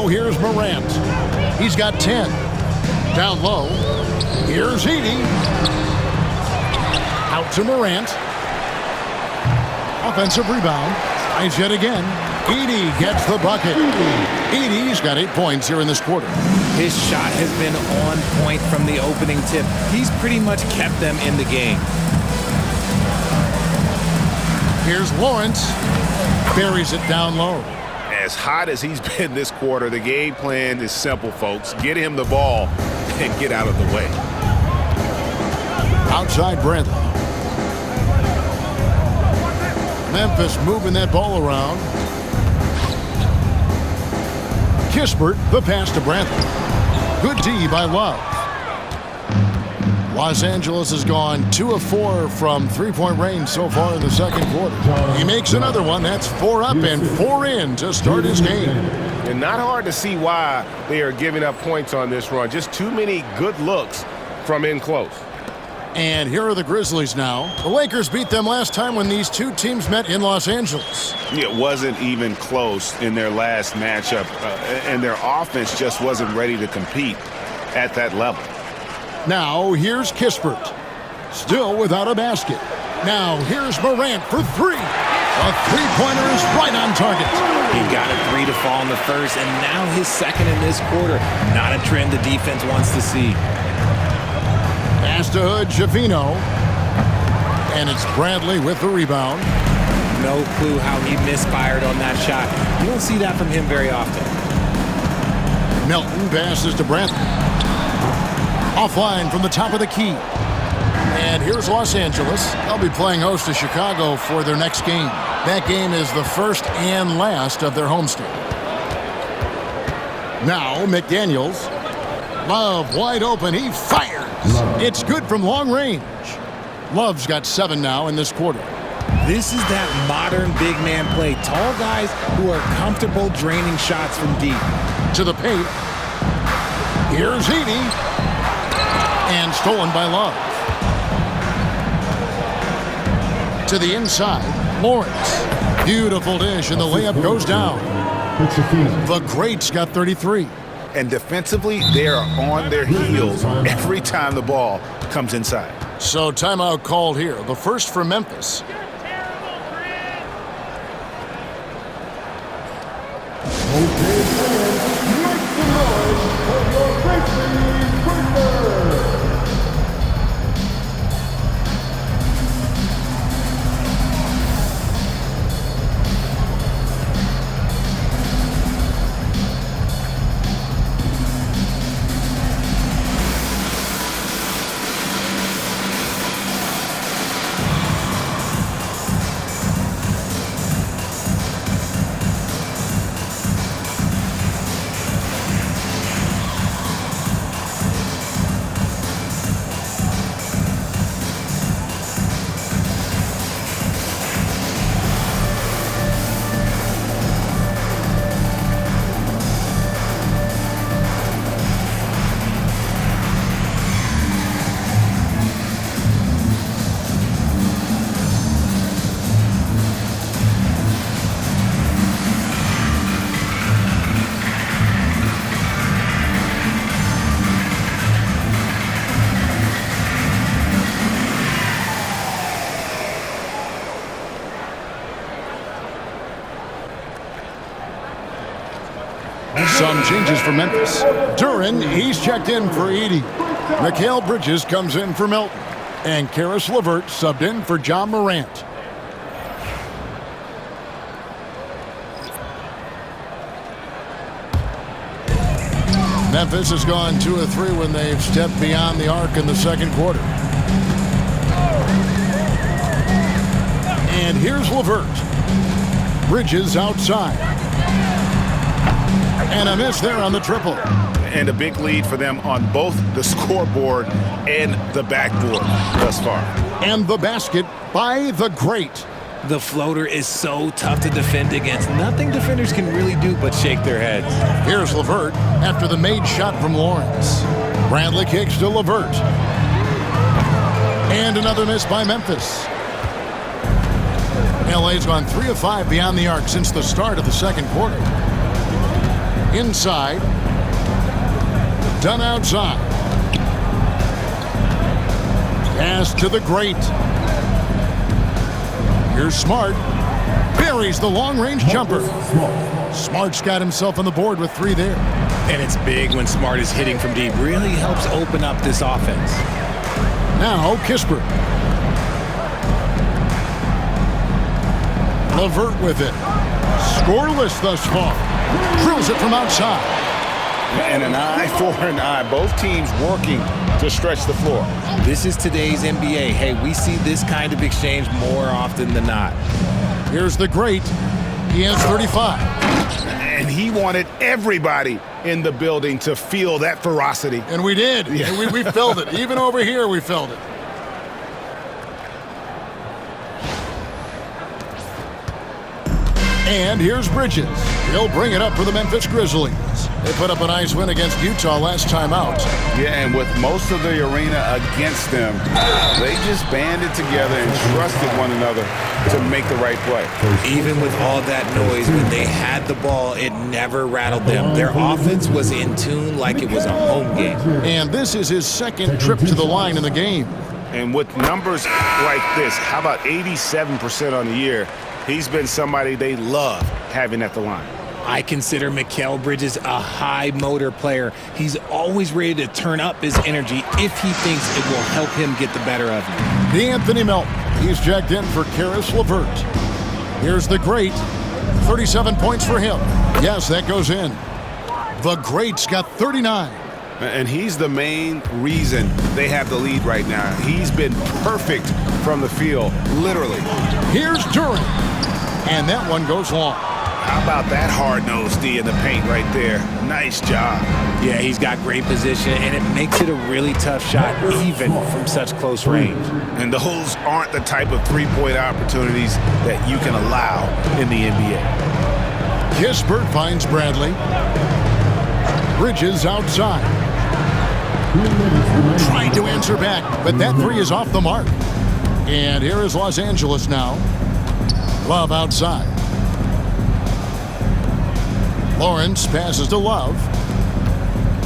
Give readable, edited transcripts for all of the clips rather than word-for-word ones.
Now here's Morant. He's got 10. Down low. Here's Edey. Out to Morant. Offensive rebound. Tries yet again. Edey gets the bucket. Edey's got 8 points here in this quarter. His shot has been on point from the opening tip. He's pretty much kept them in the game. Here's Lawrence. Buries it down low. As hot as he's been this quarter, the game plan is simple, folks. Get him the ball and get out of the way. Outside Bradley. Memphis moving that ball around. Kispert, the pass to Bradley. Good D by Love. Los Angeles has gone 2 of 4 from three-point range so far in the second quarter. He makes another one. That's 4 up and 4 in to start his game. And not hard to see why they are giving up points on this run. Just too many good looks from in close. And here are the Grizzlies now. The Lakers beat them last time when these two teams met in Los Angeles. It wasn't even close in their last matchup, and their offense just wasn't ready to compete at that level. Now here's Kispert. Still without a basket. Now here's Morant for 3. A three-pointer is right on target. He got a 3 to fall in the first, and now his second in this quarter. Not a trend the defense wants to see. Pass to Hood, Javino. And it's Bradley with the rebound. No clue how he misfired on that shot. You don't see that from him very often. Melton passes to Bradley. Offline from the top of the key. And here's Los Angeles. They'll be playing host to Chicago for their next game. That game is the first and last of their homestand. Now McDaniels. Love wide open. He fires. It's good from long range. Love's got 7 now in this quarter. This is that modern big man play. Tall guys who are comfortable draining shots from deep. To the paint. Here's Edey. And stolen by Love. To the inside. Lawrence. Beautiful dish, and the layup goes down. The Greats got 33. And defensively, they are on their heels every time the ball comes inside. So timeout called here. The first for Memphis. Okay, fans, make some noise for your Grizzlies Breakers. Some changes for Memphis. Duren, he's checked in for Edey. Mikal Bridges comes in for Melton. And Karis LeVert subbed in for John Morant. Memphis has gone 2 of 3 when they've stepped beyond the arc in the second quarter. And here's LeVert. Bridges outside. And a miss there on the triple. And a big lead for them on both the scoreboard and the backboard thus far. And the basket by the Great. The floater is so tough to defend against. Nothing defenders can really do but shake their heads. Here's LeVert after the made shot from Lawrence. Bradley kicks to LeVert. And another miss by Memphis. LA's gone 3 of 5 beyond the arc since the start of the second quarter. Inside. Done outside. Pass to the great. Here's Smart. Buries the long-range jumper. Smart's got himself on the board with 3 there. And it's big when Smart is hitting from deep. Really helps open up this offense. Now Kispert. LeVert with it. Scoreless thus far. Drills it from outside. And an eye for an eye. Both teams working to stretch the floor. This is today's NBA. Hey, we see this kind of exchange more often than not. Here's the great. He has 35. And he wanted everybody in the building to feel that ferocity. And we did. Yeah. And we felt it. Even over here, we felt it. And here's Bridges. He'll bring it up for the Memphis Grizzlies. They put up a nice win against Utah last time out. Yeah, and with most of the arena against them, they just banded together and trusted one another to make the right play. Even with all that noise, when they had the ball, it never rattled them. Their offense was in tune like it was a home game. And this is his second trip to the line in the game. And with numbers like this, how about 87% on the year? He's been somebody they love having at the line. I consider Mikal Bridges a high motor player. He's always ready to turn up his energy if he thinks it will help him get the better of you. D'Anthony Melton. He's checked in for Caris LeVert. Here's the great. 37 points for him. Yes, that goes in. The great's got 39. And he's the main reason they have the lead right now. He's been perfect from the field, literally. Here's Duren. And that one goes long. How about that hard-nosed D in the paint right there? Nice job. Yeah, he's got great position, and it makes it a really tough shot, even from such close range. And those aren't the type of three-point opportunities that you can allow in the NBA. Kispert finds Bradley. Bridges outside. Trying to answer back, but that 3 is off the mark. And here is Los Angeles now. Love outside. Lawrence passes to Love.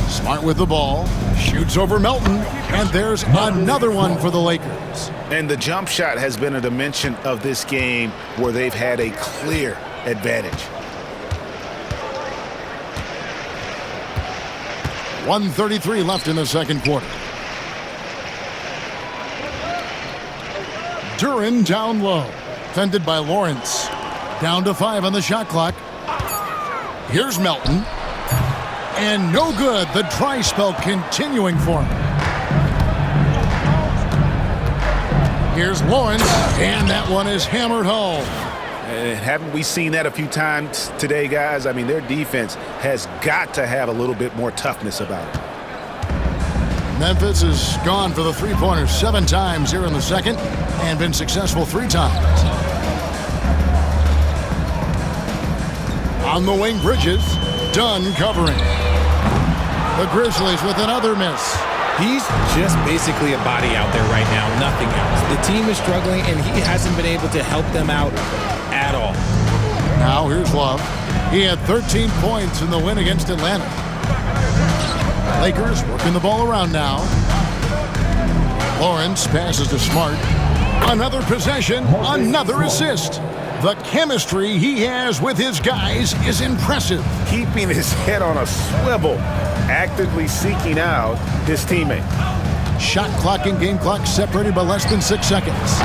Smart with the ball. Shoots over Melton. And there's another one for the Lakers. And the jump shot has been a dimension of this game where they've had a clear advantage. 1:33 left in the second quarter. Duren down low. Fended by Lawrence. Down to 5 on the shot clock. Here's Melton. And no good. The dry spell continuing for him. Here's Lawrence. And that one is hammered home. Haven't we seen that a few times today, guys? I mean, their defense has got to have a little bit more toughness about it. Memphis has gone for the three-pointers 7 times here in the second and been successful 3 times. On the wing, Bridges. Done covering. The Grizzlies with another miss. He's just basically a body out there right now, nothing else. The team is struggling, and he hasn't been able to help them out at all. Now here's Love. He had 13 points in the win against Atlanta. Lakers working the ball around now. Lawrence passes to Smart. Another possession, another assist. The chemistry he has with his guys is impressive. Keeping his head on a swivel, actively seeking out his teammate. Shot clock and game clock separated by less than 6 seconds.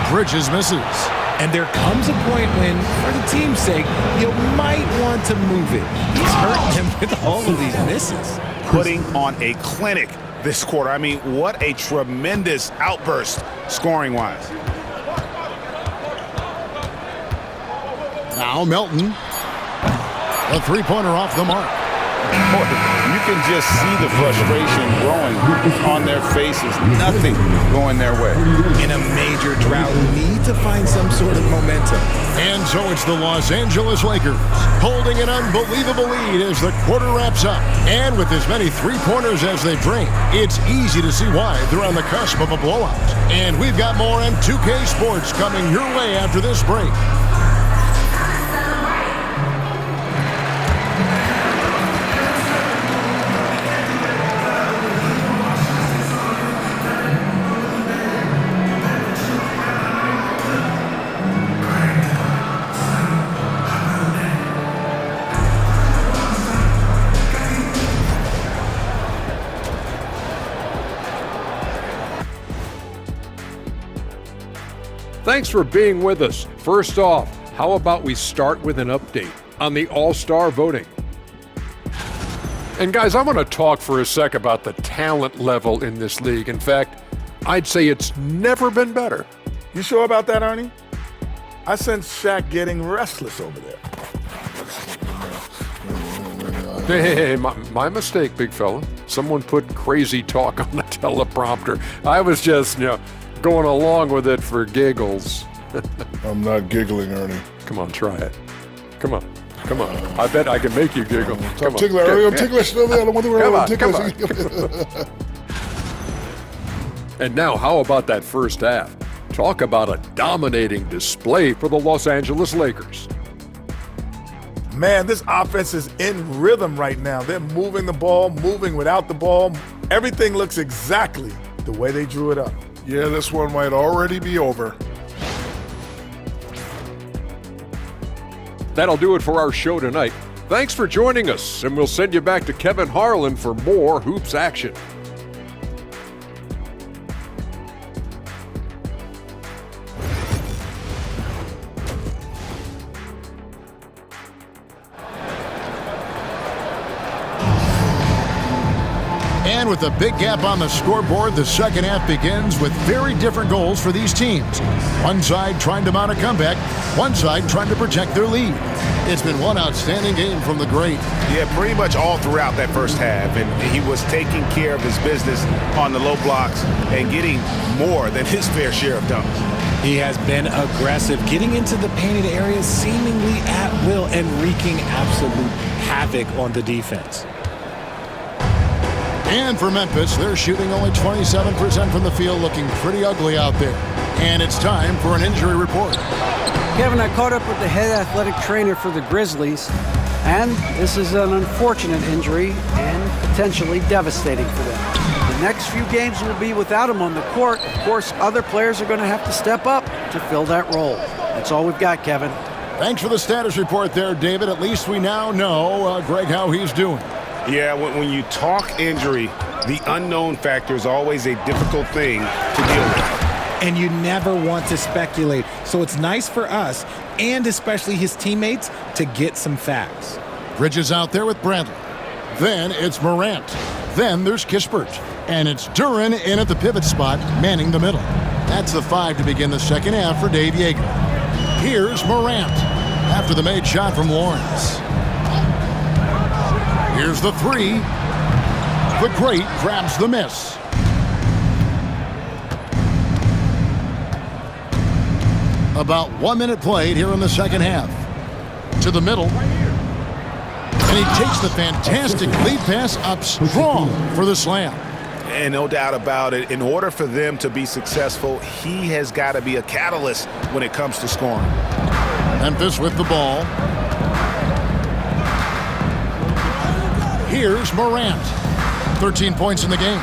Bridges misses. And there comes a point when, for the team's sake, you might want to move it. He's hurting him with all of these misses. Putting on a clinic this quarter. I mean, what a tremendous outburst scoring-wise. Now Melton. A three-pointer off the mark. You can just see the frustration growing on their faces. Nothing going their way. In a major drought, need to find some sort of momentum. And so it's the Los Angeles Lakers holding an unbelievable lead as the quarter wraps up. And with as many three-pointers as they bring, it's easy to see why they're on the cusp of a blowout. And we've got more on 2K Sports coming your way after this break. Thanks for being with us. First off, how about we start with an update on the All-Star voting? And guys, I want to talk for a sec about the talent level in this league. In fact, I'd say it's never been better. You sure about that, Ernie? I sense Shaq getting restless over there. Hey, my mistake, big fella. Someone put crazy talk on the teleprompter. I was just, going along with it for giggles. I'm not giggling, Ernie. Come on, try it. Come on. I bet I can make you giggle. I'm ticklish, Ernie. I'm ticklish. I don't want to Come on. And now, how about that first half? Talk about a dominating display for the Los Angeles Lakers. Man, this offense is in rhythm right now. They're moving the ball, moving without the ball. Everything looks exactly the way they drew it up. Yeah, this one might already be over. That'll do it for our show tonight. Thanks for joining us, and we'll send you back to Kevin Harlan for more Hoops action. And with a big gap on the scoreboard, the second half begins with very different goals for these teams. One side trying to mount a comeback, one side trying to protect their lead. It's been one outstanding game from the great. Yeah, pretty much all throughout that first half. And he was taking care of his business on the low blocks and getting more than his fair share of dunks. He has been aggressive, getting into the painted areas seemingly at will and wreaking absolute havoc on the defense. And for Memphis, they're shooting only 27% from the field, looking pretty ugly out there. And it's time for an injury report. Kevin, I caught up with the head athletic trainer for the Grizzlies, and this is an unfortunate injury and potentially devastating for them. The next few games will be without him on the court. Of course, other players are going to have to step up to fill that role. That's all we've got, Kevin. Thanks for the status report there, David. At least we now know, Greg, how he's doing. Yeah, when you talk injury, the unknown factor is always a difficult thing to deal with. And you never want to speculate. So it's nice for us, and especially his teammates, to get some facts. Bridges out there with Bradley. Then it's Morant. Then there's Kispert. And it's Duren in at the pivot spot, manning the middle. That's the 5 to begin the second half for Dave Yeager. Here's Morant after the made shot from Lawrence. Here's the 3. The great grabs the miss. About 1 minute played here in the second half. To the middle. And he takes the fantastic lead pass up strong for the slam. And no doubt about it, in order for them to be successful, he has got to be a catalyst when it comes to scoring. Memphis with the ball. Here's Morant. 13 points in the game.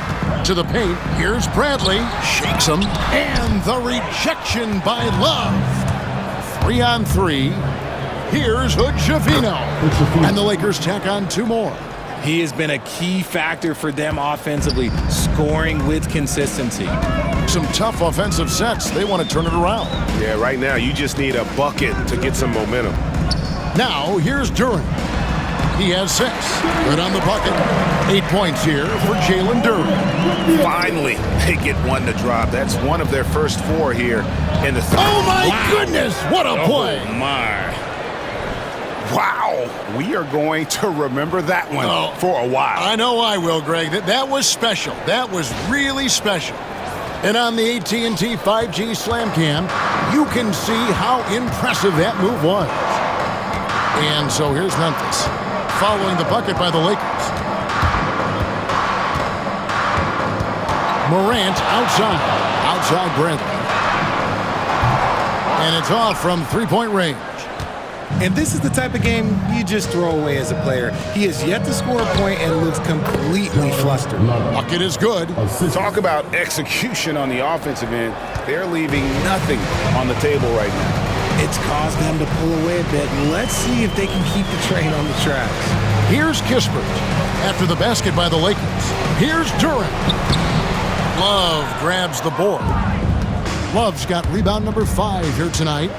To the paint. Here's Bradley. Shakes him. And the rejection by Love. 3 on 3. Here's Hood-Schifino. And the Lakers tack on 2 more. He has been a key factor for them offensively, scoring with consistency. Some tough offensive sets. They want to turn it around. Yeah, right now you just need a bucket to get some momentum. Now here's Duren. He has 6. Good on the bucket. 8 points here for Jalen Duren. Finally, they get one to drop. That's one of their first 4 here in the third. Oh, my goodness. What a play. Oh, my. Wow. We are going to remember that one for a while. I know I will, Greg. That was special. That was really special. And on the AT&T 5G Slam Cam, you can see how impressive that move was. And so here's Memphis, following the bucket by the Lakers. Morant outside Bradley. And it's off from three-point range. And this is the type of game you just throw away as a player. He has yet to score a point and looks completely flustered. Bucket is good. Talk about execution on the offensive end. They're leaving nothing on the table right now. It's caused them to pull away a bit. Let's see if they can keep the train on the tracks. Here's Kispert after the basket by the Lakers. Here's Duren. Love grabs the board. Love's got rebound number 5 here tonight.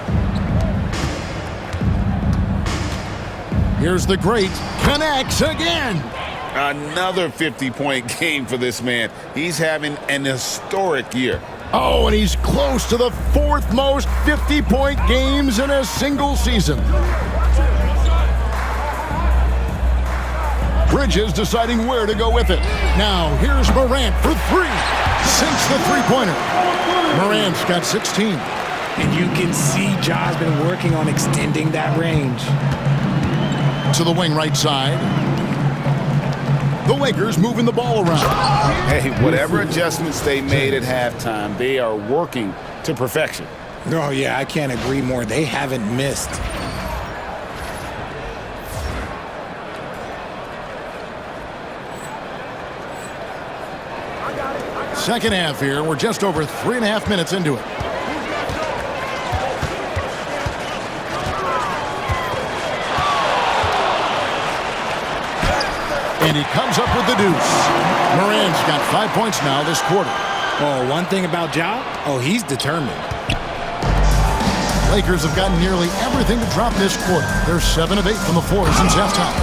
Here's the great. Connects again. Another 50-point game for this man. He's having an historic year. Oh, and he's close to the 4th most 50-point games in a single season. Bridges deciding where to go with it. Now, here's Morant for 3. Sinks the three-pointer. Morant's got 16. And you can see Ja's been working on extending that range. To the wing right side. The Lakers moving the ball around. Hey, whatever adjustments they made at halftime, they are working to perfection. Oh, yeah, I can't agree more. They haven't missed. Second half here. We're just over 3.5 minutes into it. And he comes up with the deuce. Morant's got 5 points now this quarter. Oh, one thing about Ja, he's determined. Lakers have gotten nearly everything to drop this quarter. They're 7 of 8 from the floor since halftime.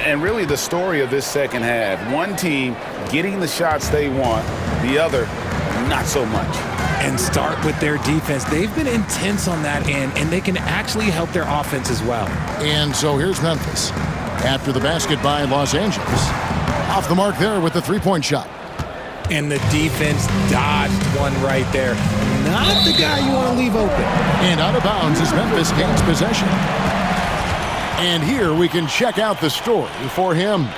And really the story of this second half, one team getting the shots they want, the other not so much. And start with their defense. They've been intense on that end, and they can actually help their offense as well. And so here's Memphis. After the basket by Los Angeles. Off the mark there with the three-point shot. And the defense dodged one right there. Not the guy you want to leave open. And out of bounds as Memphis gains possession. And here we can check out the story for him.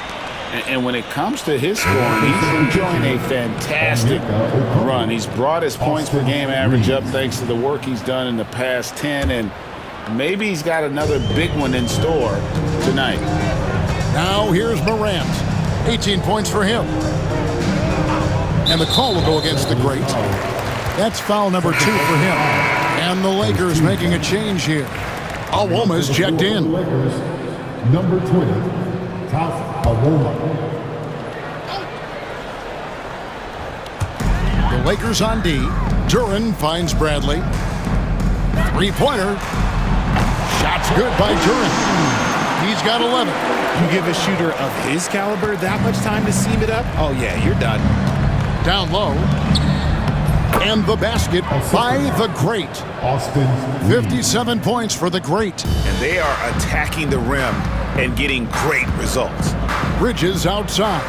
And when it comes to his scoring, he's enjoying a fantastic run. He's brought his points per game average up thanks to the work he's done in the past 10, and maybe he's got another big one in store tonight. Now here's Morant. 18 points for him. And the call will go against the great. That's foul number 2 for him. And the Lakers making a change here. Awoma's checked in. Lakers, number 20, Taf Awoma. The Lakers on D. Duren finds Bradley. Three-pointer. Shot's good by Duren. He's got 11. You give a shooter of his caliber that much time to seam it up? Oh, yeah, you're done. Down low. And the basket by the great. Austin 57 points for the great. And they are attacking the rim and getting great results. Bridges outside.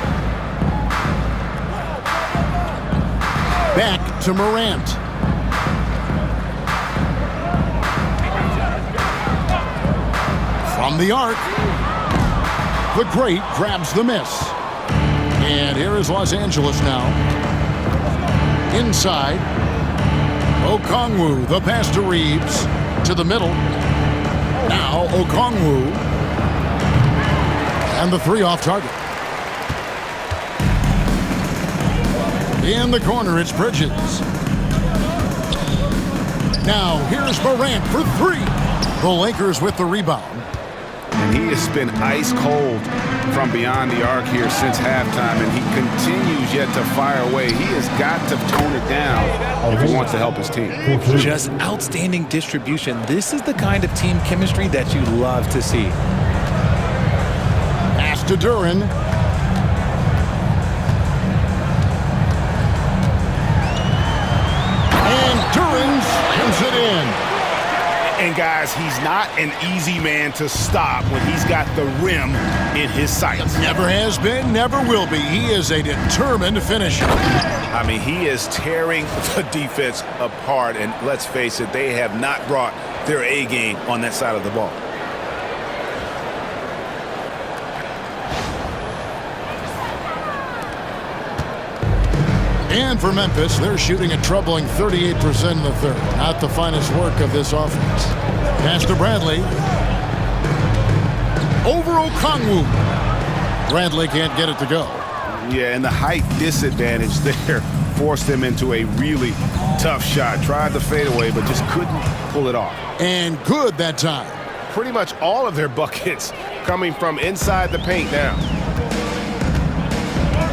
Back to Morant. From the arc. The great grabs the miss. And here is Los Angeles now. Inside. Okongwu, the pass to Reeves. To the middle. Now Okongwu. And the three off target. In the corner, it's Bridges. Now here's Morant for 3. The Lakers with the rebound. And he has been ice cold from beyond the arc here since halftime, and he continues yet to fire away. He has got to tone it down if he wants to help his team. Just outstanding distribution. This is the kind of team chemistry that you love to see. Pass to Duren. And Duren slams it in. And guys, he's not an easy man to stop when he's got the rim in his sights. Never has been, never will be. He is a determined finisher. I mean, he is tearing the defense apart, and let's face it, they have not brought their A game on that side of the ball. And for Memphis, they're shooting a troubling 38% in the third. Not the finest work of this offense. Pass to Bradley. Over Okongwu. Bradley can't get it to go. Yeah, and the height disadvantage there forced him into a really tough shot. Tried the fadeaway, but just couldn't pull it off. And good that time. Pretty much all of their buckets coming from inside the paint now.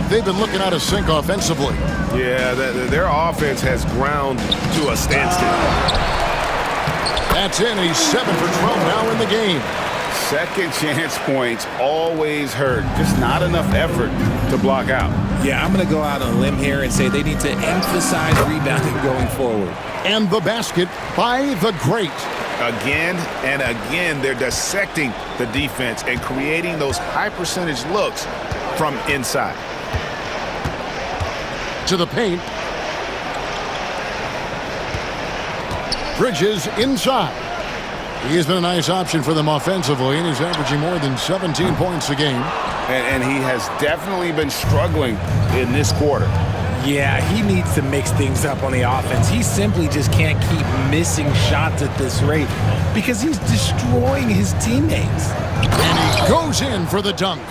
they've been looking out of sync offensively. Yeah, their offense has ground to a standstill. That's in. He's 7 for 12 now in the game. Second chance points always hurt. Just not enough effort to block out. Yeah, I'm going to go out on a limb here and say they need to emphasize rebounding going forward. And the basket by the great. Again and again, they're dissecting the defense and creating those high-percentage looks from inside. To the paint. Bridges inside. He has been a nice option for them offensively, and he's averaging more than 17 points a game. And he has definitely been struggling in this quarter. Yeah, he needs to mix things up on the offense. He simply just can't keep missing shots at this rate because he's destroying his teammates. And he goes in for the dunk.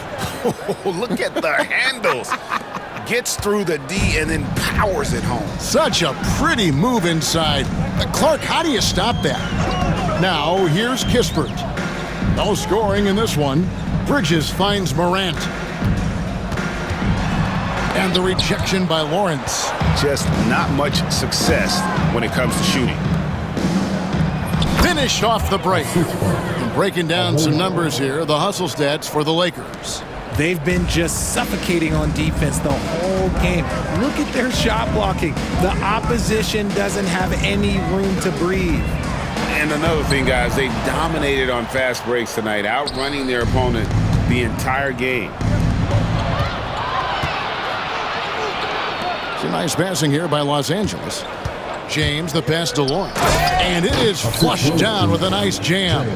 Oh, look at the handles. Gets through the D and then powers it home. Such a pretty move inside. Clark, how do you stop that? Now, here's Kispert. No scoring in this one. Bridges finds Morant. And the rejection by Lawrence. Just not much success when it comes to shooting. Finished off the break. And breaking down some numbers here, the hustle stats for the Lakers. They've been just suffocating on defense the whole game. Look at their shot blocking. The opposition doesn't have any room to breathe. And another thing, guys, they dominated on fast breaks tonight, outrunning their opponent the entire game. It's a nice passing here by Los Angeles. James, the pass to Lawrence. And it is flushed down with a nice jam.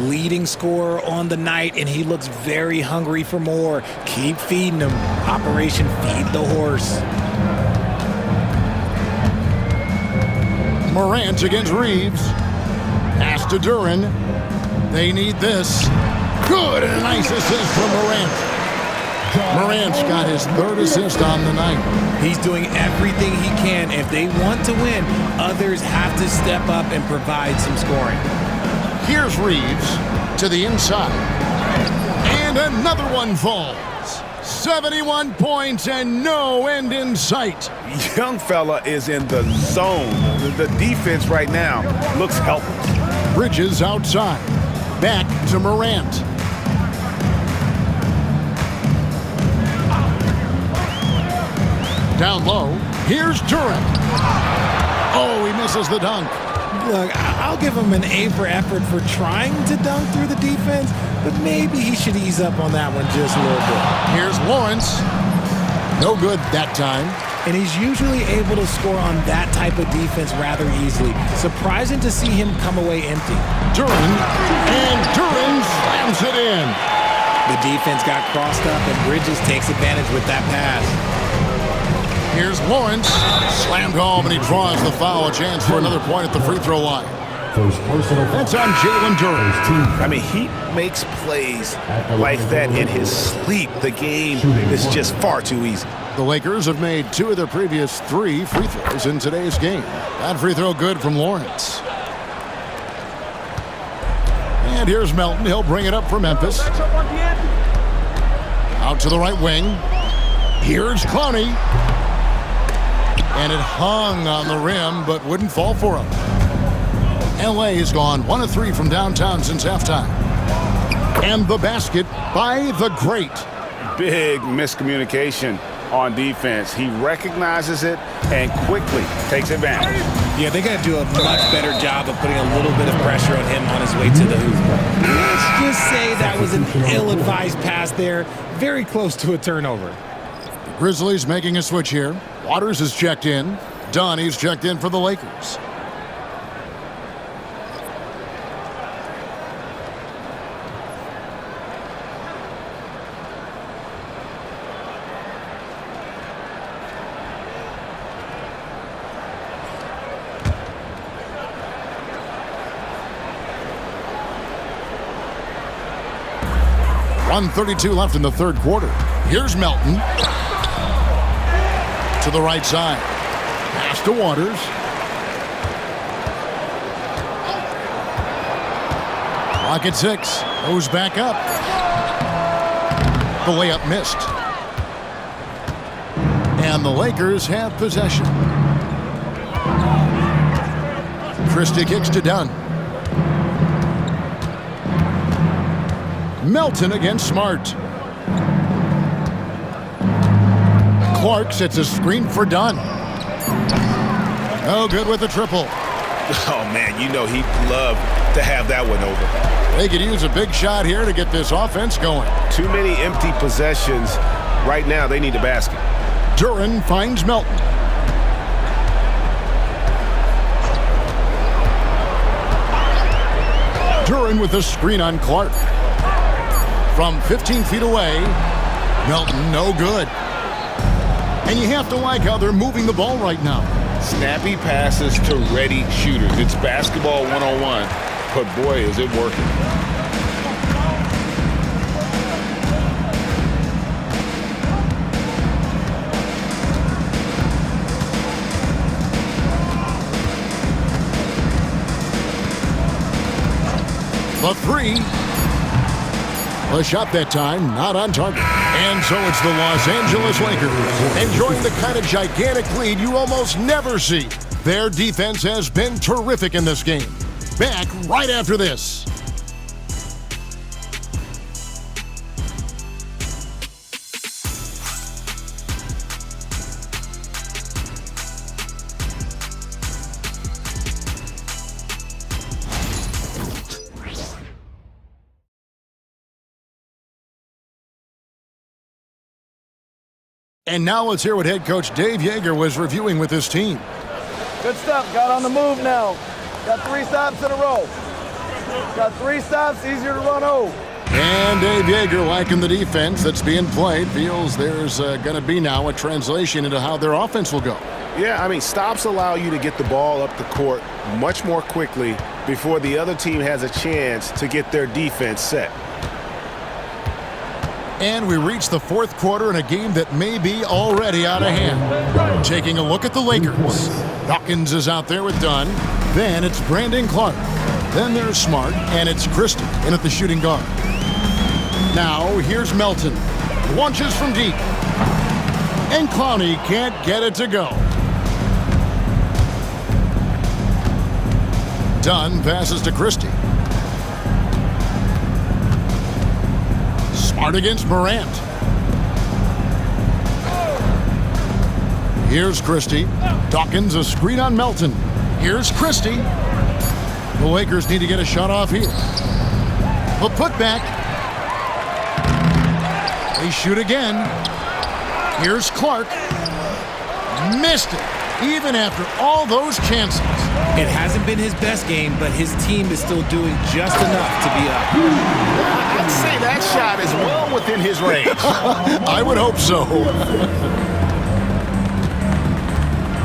Leading scorer on the night, and he looks very hungry for more. Keep feeding him. Operation Feed the Horse. Morant against Reeves. Pass to Duren. They need this. Good, and a nice assist from Morant. Morant's got his third assist on the night. He's doing everything he can. If they want to win, others have to step up and provide some scoring. Here's Reeves to the inside. And another one falls. 71 points and no end in sight. Young fella is in the zone. The defense right now looks helpless. Bridges outside. Back to Morant. Down low. Here's Duren. Oh, he misses the dunk. Look, I'll give him an A for effort for trying to dunk through the defense, but maybe he should ease up on that one just a little bit. Here's Lawrence. No good that time. And he's usually able to score on that type of defense rather easily. Surprising to see him come away empty. Duren, and Duren slams it in. The defense got crossed up, and Bridges takes advantage with that pass. Here's Lawrence. Slammed home, and he draws the foul. A chance for another point at the free throw line. That's on Jalen Duren. I mean, he makes plays like that in his sleep. The game is just far too easy. The Lakers have made 2 of their previous 3 free throws in today's game. That free throw good from Lawrence. And here's Melton. He'll bring it up for Memphis. Out to the right wing. Here's Clowney. And it hung on the rim, but wouldn't fall for him. LA has gone 1 of 3 from downtown since halftime. And the basket by the great. Big miscommunication on defense. He recognizes it and quickly takes advantage. Yeah, they got to do a much better job of putting a little bit of pressure on him on his way to the hoop. Let's just say that was an ill-advised pass there. Very close to a turnover. Grizzlies making a switch here. Waters is checked in. Donnie's checked in for the Lakers. .132 left in the third quarter. Here's Melton. To the right side. Pass to Waters. Clock at 6. Goes back up. The layup missed. And the Lakers have possession. Christie kicks to Dunn. Melton against Smart. Clark sets a screen for Dunn. No good with the triple. Oh, man, you know he'd love to have that one over. They could use a big shot here to get this offense going. Too many empty possessions. Right now, they need a basket. Duren finds Melton. Duren with a screen on Clark. From 15 feet away, Melton no good. And you have to like how they're moving the ball right now. Snappy passes to ready shooters. It's basketball 101, but boy, is it working. The three. The shot that time, not on target. And so it's the Los Angeles Lakers enjoying the kind of gigantic lead you almost never see. Their defense has been terrific in this game. Back right after this. And now let's hear what head coach Dave Joerger was reviewing with his team. Good stuff. Got on the move now. Got 3 stops in a row. Got 3 stops, easier to run over. And Dave Joerger, liking the defense that's being played, feels there's going to be now a translation into how their offense will go. Yeah, I mean, stops allow you to get the ball up the court much more quickly before the other team has a chance to get their defense set. And we reach the fourth quarter in a game that may be already out of hand. Taking a look at the Lakers. Dawkins is out there with Dunn. Then it's Brandon Clark. Then there's Smart, and it's Christie in at the shooting guard. Now here's Melton. Launches from deep. And Clowney can't get it to go. Dunn passes to Christie. Smart against Morant. Here's Christie. Dawkins a screen on Melton. Here's Christie. The Lakers need to get a shot off here. A putback. They shoot again. Here's Clark. Missed it, even after all those chances. It hasn't been his best game, but his team is still doing just enough to be up. I'd say that shot is well within his range. I would hope so.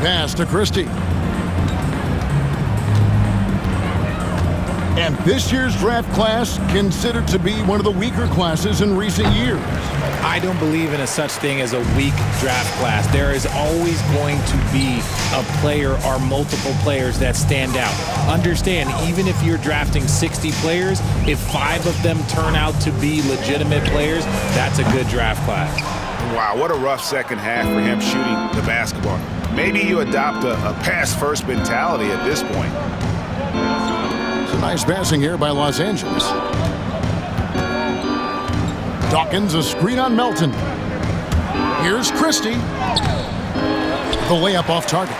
Pass to Christie. And this year's draft class considered to be one of the weaker classes in recent years. I don't believe in a such thing as a weak draft class. There is always going to be a player or multiple players that stand out. Understand, even if you're drafting 60 players, if 5 of them turn out to be legitimate players, that's a good draft class. Wow, what a rough second half for him shooting the basketball. Maybe you adopt a pass-first mentality at this point. It's a nice passing here by Los Angeles. Dawkins a screen on Melton. Here's Christie. The layup off target.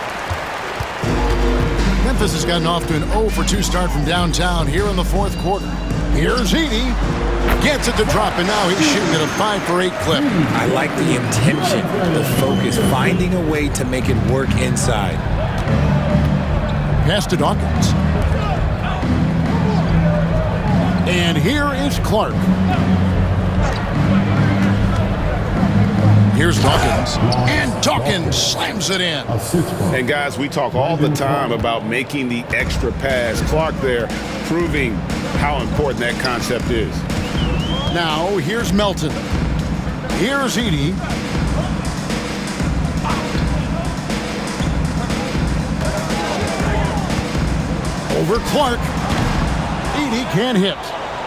Memphis has gotten off to an 0 for 2 start from downtown here in the fourth quarter. Here's Heaney. Gets it to drop, and now he's shooting at a 5 for 8 clip. I like the intention, the focus, finding a way to make it work inside. Pass to Dawkins. And here is Clark. Here's Dawkins. And Dawkins slams it in. And guys, we talk all the time about making the extra pass. Clark there proving how important that concept is. Now, here's Melton. Here's Edey. Over Clark. Edey can't hit.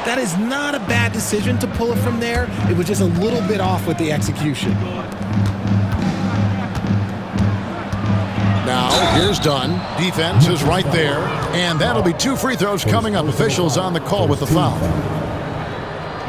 That is not a bad decision to pull it from there. It was just a little bit off with the execution. Now, here's Dunn. Defense is right there. And that'll be 2 free throws coming up. Officials on the call with the foul.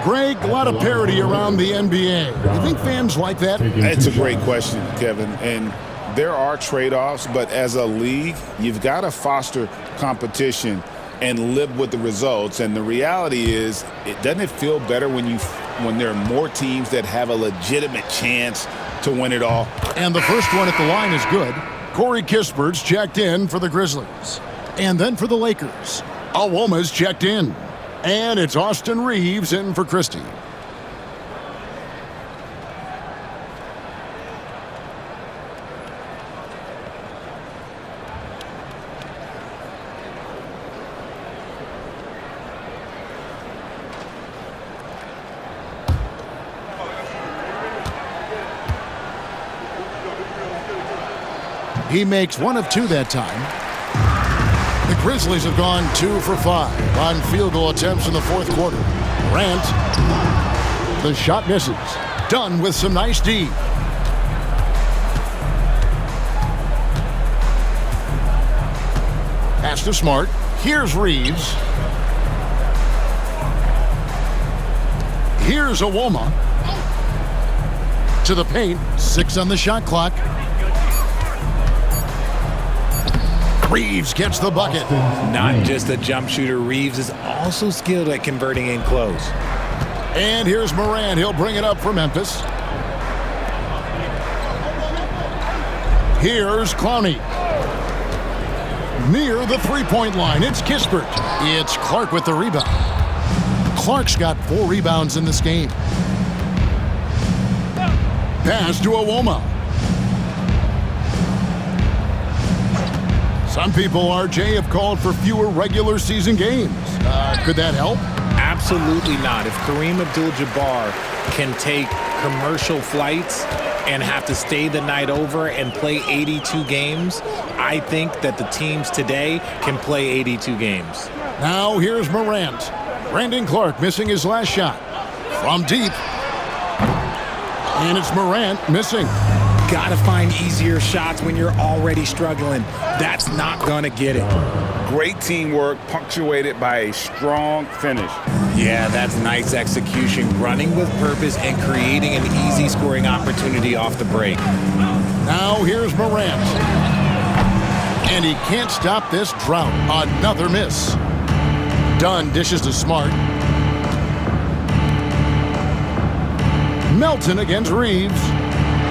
Greg, a lot of parity around the NBA. You think fans like that? It's a great question, Kevin. And there are trade-offs, but as a league, you've got to foster competition and live with the results. And the reality is, doesn't it feel better when there are more teams that have a legitimate chance to win it all? And the first one at the line is good. Corey Kispert's checked in for the Grizzlies. And then for the Lakers, Awoma's checked in. And it's Austin Reeves in for Christie. He makes 1 of 2 that time. The Grizzlies have gone 2 for 5 on field goal attempts in the fourth quarter. Morant, the shot misses. Dunn with some nice D. Pass to Smart. Here's Reeves. Here's Awoma. To the paint. 6 on the shot clock. Reeves gets the bucket. Not just a jump shooter, Reeves is also skilled at converting in close. And here's Morant. He'll bring it up for Memphis. Here's Clowney. Near the three-point line, it's Kispert. It's Clark with the rebound. Clark's got 4 rebounds in this game. Pass to Awoma. Some people, RJ, have called for fewer regular season games. Could that help? Absolutely not. If Kareem Abdul-Jabbar can take commercial flights and have to stay the night over and play 82 games, I think that the teams today can play 82 games. Now here's Morant. Brandon Clark missing his last shot. From deep. And it's Morant missing. Gotta find easier shots when you're already struggling. That's not gonna get it. Great teamwork punctuated by a strong finish. Yeah, that's nice execution, running with purpose and creating an easy scoring opportunity off the break. Now here's Morant. And he can't stop this drought. Another miss. Dunn dishes to Smart. Melton against Reeves.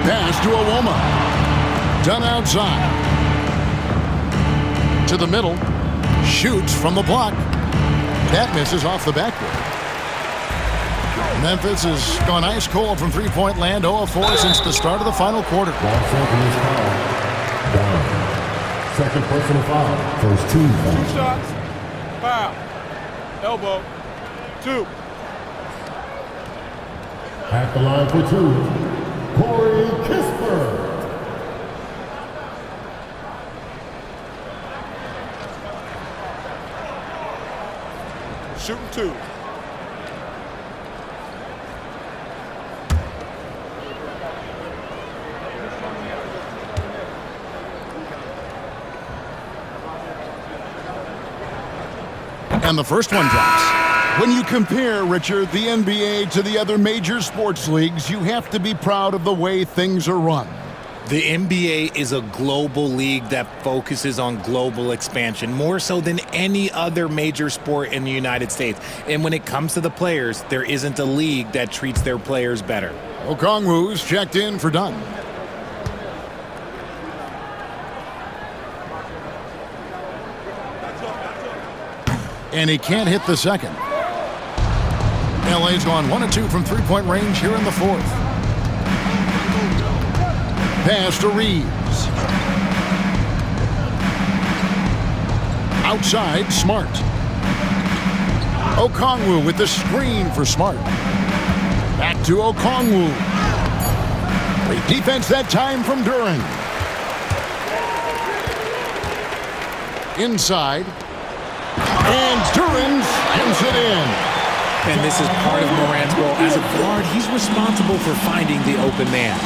Pass to Awoma. Dunn outside. To the middle. Shoots from the block. That misses off the backboard. Memphis has gone ice cold from three-point land, 0 of 4 since the start of the final quarter. Second personal foul. First team foul. 2 shots. Foul. Elbow. 2. At the line for 2. Corey Kispert. Shooting 2. And the first one drops. When you compare, Richard, the NBA to the other major sports leagues, you have to be proud of the way things are run. The NBA is a global league that focuses on global expansion, more so than any other major sport in the United States. And when it comes to the players, there isn't a league that treats their players better. Okongwu's checked in for Dunn. And he can't hit the second. LA's gone 1 of 2 from three-point range here in the fourth. Pass to Reeves. Outside, Smart. Okongwu with the screen for Smart. Back to Okongwu. Great defense that time from Duren. Inside. And Duren slams it in. And this is part of Morant's role. As a guard, he's responsible for finding the open man.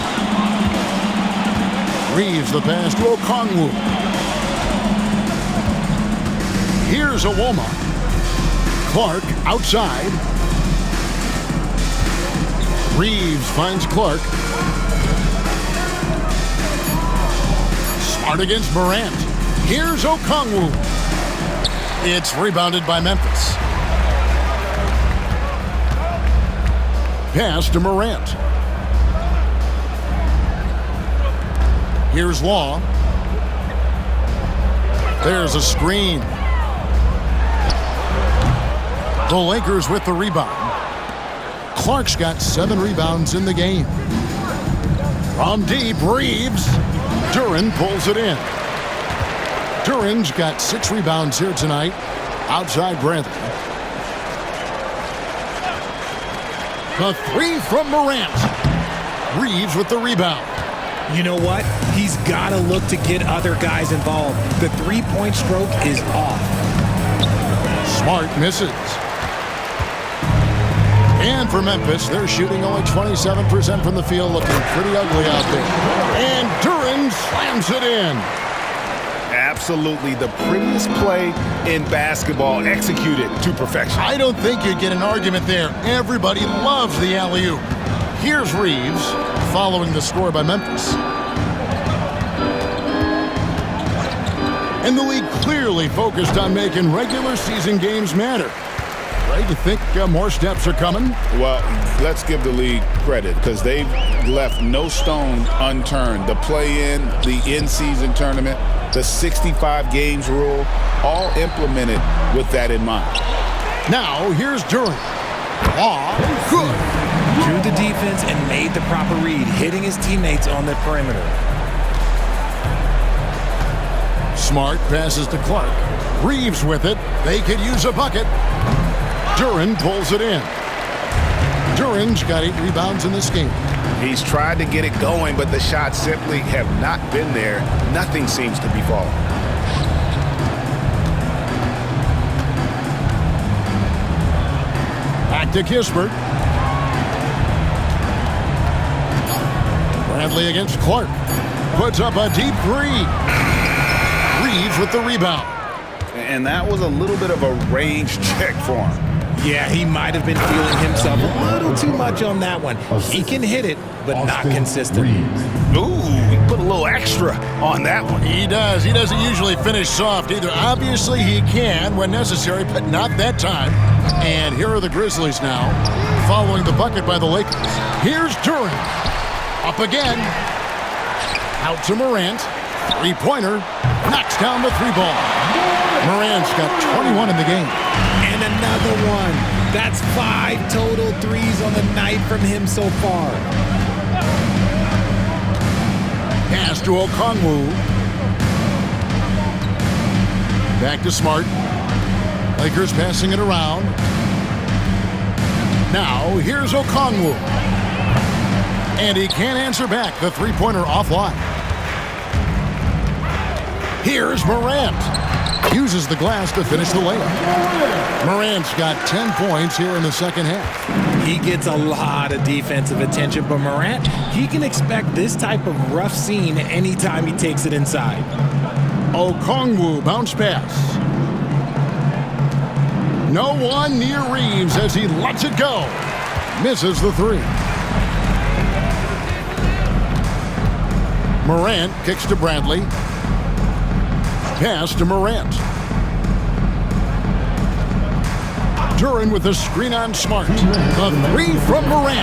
Reeves the pass to Okongwu. Here's Awoma. Clark outside. Reeves finds Clark. Smart against Morant. Here's Okongwu. It's rebounded by Memphis. Pass to Morant. Here's Law. There's a screen. The Lakers with the rebound. Clark's got 7 rebounds in the game. From deep, Reeves. Duren pulls it in. Duren's got 6 rebounds here tonight. Outside Bradley. The 3 from Morant. Reeves with the rebound. You know what? He's got to look to get other guys involved. The three-point stroke is off. Smart misses. And for Memphis, they're shooting only 27% from the field, looking pretty ugly out there. And Duren slams it in. Absolutely the prettiest play in basketball, executed to perfection. I don't think you'd get an argument there. Everybody loves the alley-oop. Here's Reeves, following the score by Memphis. And the league clearly focused on making regular season games matter. Right? You think more steps are coming? Well, let's give the league credit because they've left no stone unturned. The play-in, the in-season tournament, the 65 games rule, all implemented with that in mind. Now, here's Duren. Good. Drew the defense and made the proper read, hitting his teammates on the perimeter. Smart passes to Clark. Reeves with it. They could use a bucket. Duren pulls it in. Duren's got 8 rebounds in this game. He's tried to get it going, but the shots simply have not been there. Nothing seems to be falling. Back to Kispert. Bradley against Clark. Puts up a deep 3. Reeves with the rebound. And that was a little bit of a range check for him. Yeah, he might have been feeling himself a little too much on that one. He can hit it, but not consistent. Ooh, he put a little extra on that one. He does. He doesn't usually finish soft either. Obviously, he can when necessary, but not that time. And here are the Grizzlies now, following the bucket by the Lakers. Here's Duren. Up again. Out to Morant. 3-pointer. Knocks down the 3-ball. Morant's got 21 in the game. And another one. That's 5 total threes on the night from him so far. Pass to Okongwu. Back to Smart. Lakers passing it around. Now, here's Okongwu. And he can't answer back. The 3-pointer offline. Here's Morant. Uses the glass to finish the layup. Morant's got 10 points here in the second half. He gets a lot of defensive attention, but Morant, he can expect this type of rough scene anytime he takes it inside. Okongwu bounce pass. No one near Reeves as he lets it go. Misses the 3. Morant kicks to Bradley. Pass to Morant. Duren with the screen on Smart. The 3 from Morant.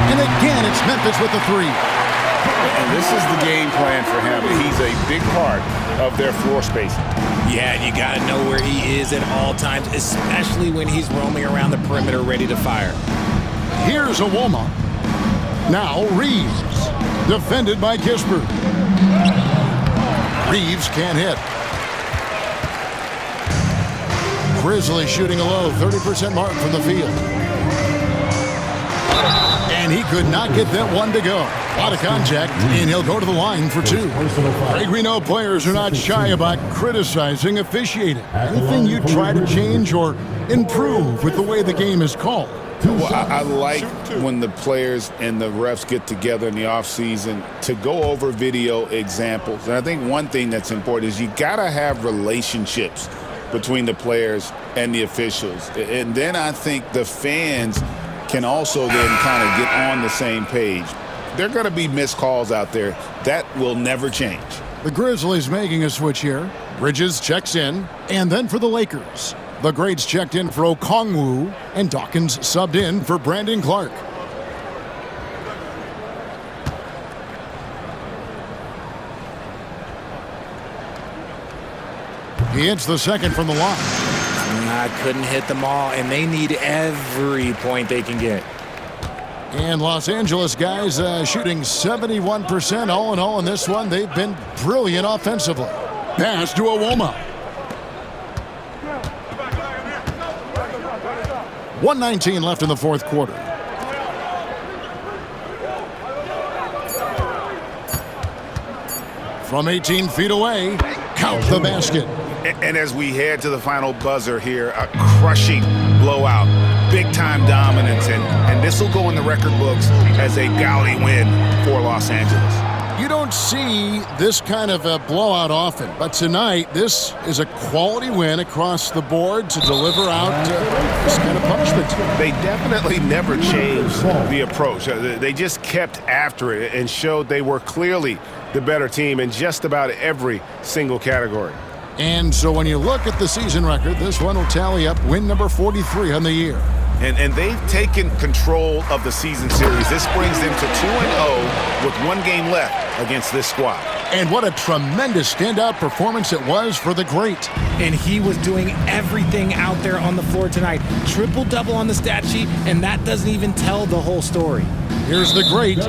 And again, it's Memphis with the 3. And this is the game plan for him. He's a big part of their floor spacing. Yeah, you got to know where he is at all times, especially when he's roaming around the perimeter ready to fire. Here's Awoma. Now Reeves. Defended by Kispert. Reeves can't hit. Grizzlies shooting a low 30% mark from the field. And he could not get that one to go. A lot of contact, and he'll go to the line for 2. Craig, we know players are not shy about criticizing officiating. Anything you try to change or improve with the way the game is called? Well, I like when the players and the refs get together in the offseason to go over video examples. And I think one thing that's important is you got to have relationships between the players and the officials. And then I think the fans can also then kind of get on the same page. There are going to be missed calls out there. That will never change. The Grizzlies making a switch here. Bridges checks in, and then for the Lakers. The greats checked in for Okongwu, and Dawkins subbed in for Brandon Clark. He hits the second from the line. I couldn't hit them all, and they need every point they can get. And Los Angeles guys shooting 71% all in all in this one. They've been brilliant offensively. Pass to Iwoma. 1:19 left in the fourth quarter. From 18 feet away, count the basket. And as we head to the final buzzer here, a crushing blowout, big-time dominance, and this will go in the record books as a gaudy win for Los Angeles. You don't see this kind of a blowout often, but tonight this is a quality win across the board to deliver out this kind of punishment. They definitely never changed the approach. They just kept after it and showed they were clearly the better team in just about every single category. And so when you look at the season record, this one will tally up win number 43 on the year. And they've taken control of the season series. This brings them to 2-0 with one game left against this squad. And what a tremendous standout performance it was for the great. And he was doing everything out there on the floor tonight. Triple-double on the stat sheet, and that doesn't even tell the whole story. Here's the great.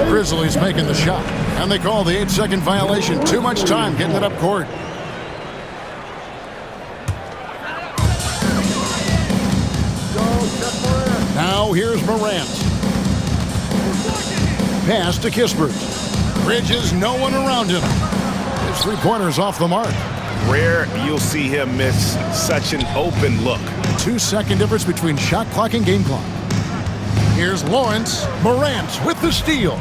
Grizzlies making the shot. And they call the 8-second violation. Too much time getting it up court. Now here's Morant. Pass to Kispert. Bridges, no one around him. His three-pointer's off the mark. Rare you'll see him miss such an open look. 2-second difference between shot clock and game clock. Here's Lawrence. Morant with the steal.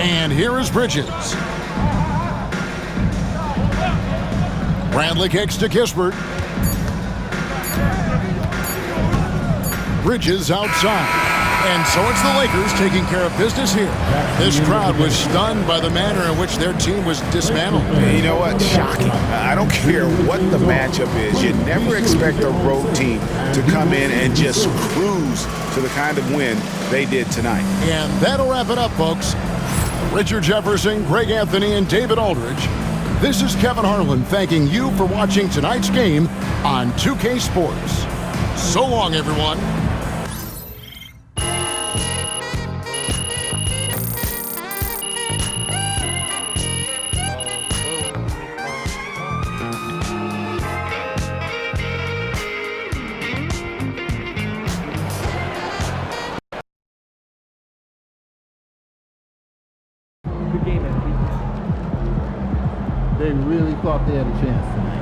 And here is Bridges. Bradley kicks to Kispert. Bridges outside. And so it's the Lakers taking care of business here. This crowd was stunned by the manner in which their team was dismantled. You know what? Shocking. I don't care what the matchup is. You never expect a road team to come in and just cruise to the kind of win they did tonight. And that'll wrap it up, folks. Richard Jefferson, Greg Anthony, and David Aldridge. This is Kevin Harlan thanking you for watching tonight's game on 2K Sports. So long, everyone. They really thought they had a chance tonight.